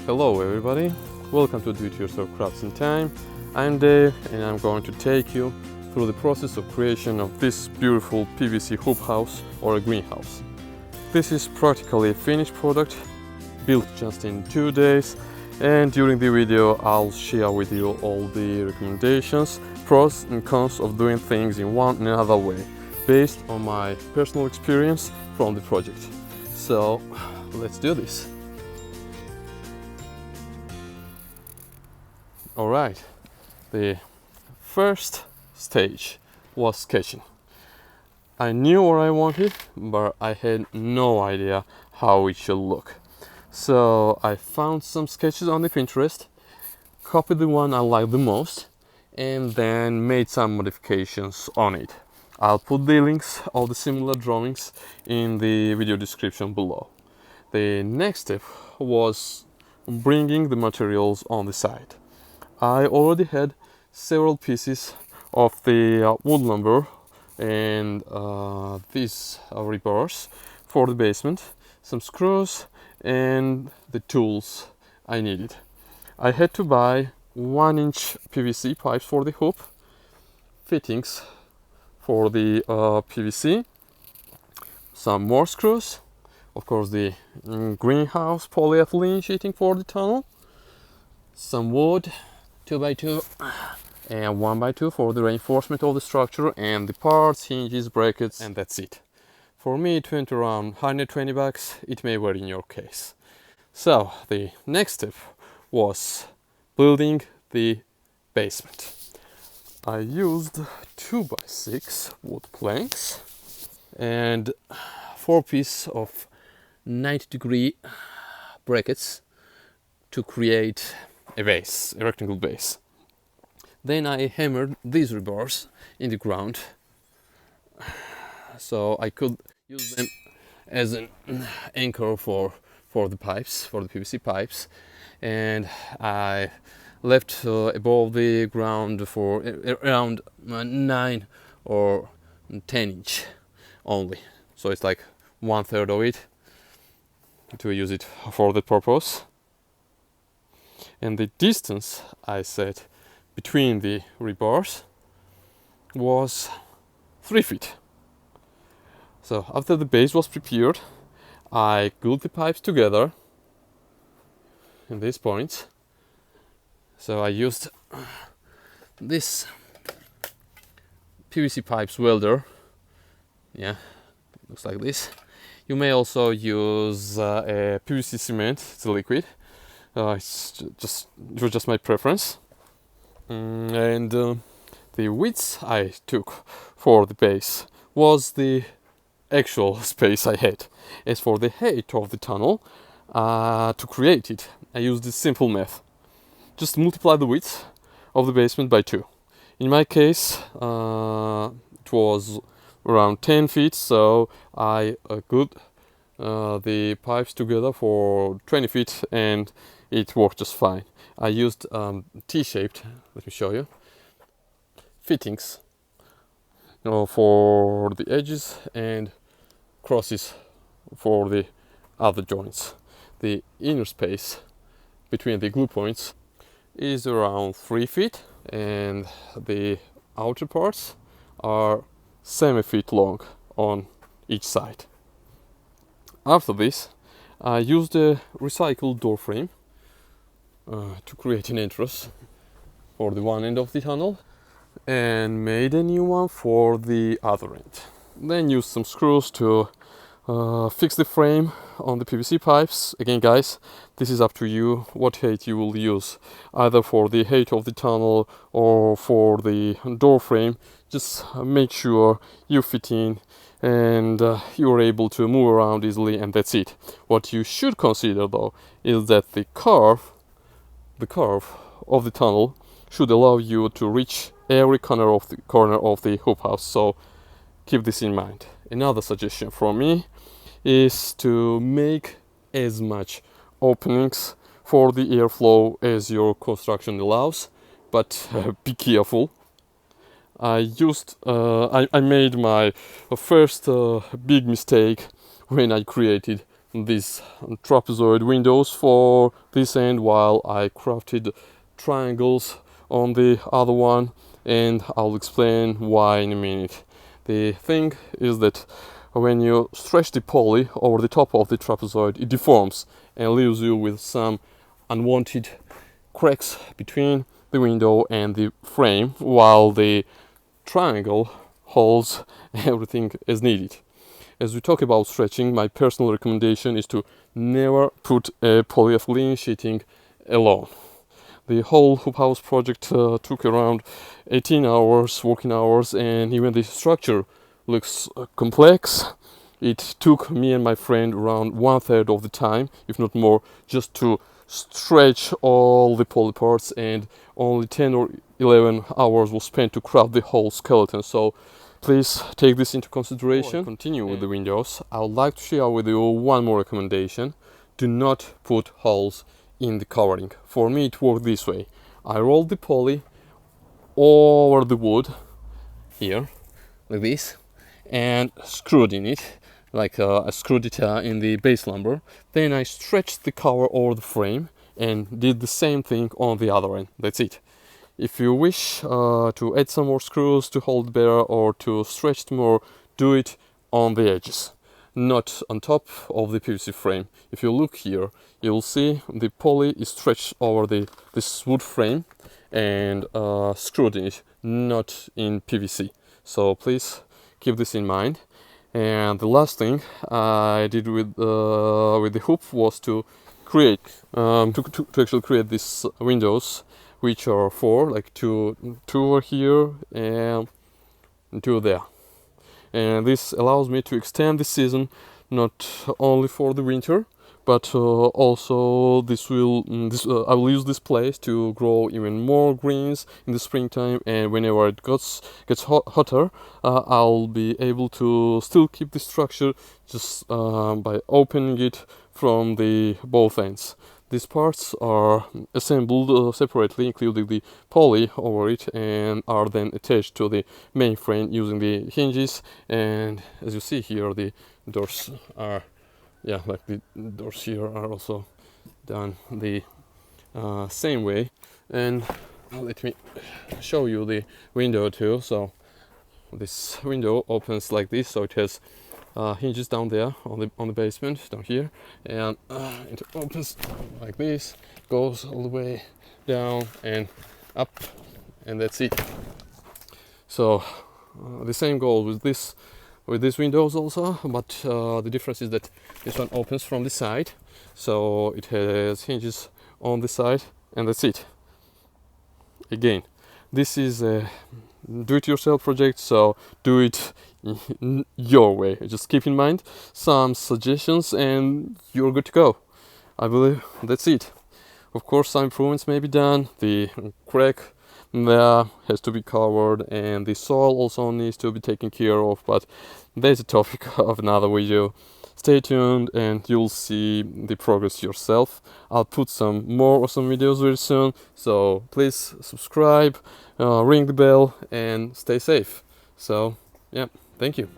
Hello everybody, welcome to Do It Yourself Crafts in Time. I'm Dave and I'm going to take you through the process of creation of this beautiful PVC hoop house or a greenhouse. This is practically a finished product built just in 2 days, and during the video I'll share with you all the recommendations, pros and cons of doing things in one and another way based on my personal experience from the project. So let's do this. Alright, the first stage was sketching. I knew what I wanted, but I had no idea how it should look. So I found some sketches on the Pinterest, copied the one I liked the most, and then made some modifications on it. I'll put the links of the similar drawings in the video description below. The next step was bringing the materials on the site. I already had several pieces of the wood lumber and these rebars for the basement, some screws and the tools I needed. I had to buy 1-inch PVC pipes for the hoop, fittings for the PVC, some more screws, of course the greenhouse polyethylene sheeting for the tunnel, some wood 2x2 and 1x2 for the reinforcement of the structure, and the parts, hinges, brackets, and that's it. For me it went around $120, it may vary in your case. So the next step was building the basement. I used 2x6 wood planks and 4 pieces of 90-degree brackets to create a base, a rectangle base. Then I hammered these rebars in the ground so I could use them as an anchor for the pipes, for the PVC pipes, and I left above the ground for around 9 or 10 inch only, so it's like 1/3 of it to use it for the purpose. And the distance I set between the rebars was 3 feet. So after the base was prepared, I glued the pipes together in these points. So I used this PVC pipes welder. Yeah, looks like this. You may also use a PVC cement, it's a liquid. It was just my preference. And the width I took for the base was the actual space I had. As for the height of the tunnel, to create it, I used this simple math. Just multiply the width of the basement by 2. In my case, it was around 10 feet, so I glued the pipes together for 20 feet and it worked just fine. I used T-shaped, let me show you, fittings for the edges and crosses for the other joints. The inner space between the glue points is around 3 feet and the outer parts are 7 feet long on each side. After this, I used a recycled door frame to create an entrance for the one end of the tunnel and made a new one for the other end. Then used some screws to fix the frame on the PVC pipes. Again guys, this is up to you what height you will use, either for the height of the tunnel or for the door frame. Just make sure you fit in and you're able to move around easily, and that's it. What you should consider though is that the curve of the tunnel should allow you to reach every corner of the hoop house, so keep this in mind. Another suggestion from me is to make as much openings for the airflow as your construction allows, but be careful. I made my first big mistake when I created these trapezoid windows for this end, while I crafted triangles on the other one, and I'll explain why in a minute. The thing is that when you stretch the poly over the top of the trapezoid, it deforms and leaves you with some unwanted cracks between the window and the frame, while the triangle holds everything as needed. As we talk about stretching, my personal recommendation is to never put a polyethylene sheeting alone. The whole hoop house project took around 18 hours working hours, and even the structure looks complex. It took me and my friend around 1/3 of the time, if not more, just to stretch all the poly parts, and only 10 or 11 hours was spent to craft the whole skeleton. So please take this into consideration. Before I continue with the windows, I would like to share with you one more recommendation. Do not put holes in the covering. For me it worked this way. I rolled the poly over the wood here like this and screwed in it, like I screwed it in the base lumber. Then I stretched the cover over the frame and did the same thing on the other end. That's it. If you wish to add some more screws to hold better or to stretch it more, do it on the edges, not on top of the PVC frame. If you look here, you'll see the poly is stretched over this wood frame and screwed in it, not in PVC. So please keep this in mind. And the last thing I did with the hoop was to create to actually create these windows, which are four, like two over here and two there. And this allows me to extend the season not only for the winter, but also I will use this place to grow even more greens in the springtime, and whenever it gets hotter, I'll be able to still keep the structure just by opening it from the both ends. These parts are assembled separately, including the poly over it, and are then attached to the main frame using the hinges. And as you see here, the doors are, like the doors here are also done the same way. And let me show you the window too. So this window opens like this, so it has hinges down there on the basement down here, and it opens like this, goes all the way down and up, and that's it. So the same goes with these windows also, but the difference is that this one opens from the side, so it has hinges on the side, and that's it. Again, this is a do-it-yourself project, so do it your way. Just keep in mind some suggestions and you're good to go. I believe that's it. Of course, some improvements may be done. The crack there has to be covered, and the soil also needs to be taken care of, but that's a topic of another video. Stay tuned and you'll see the progress yourself. I'll put some more awesome videos very soon, so please subscribe, ring the bell, and stay safe. So yeah, thank you.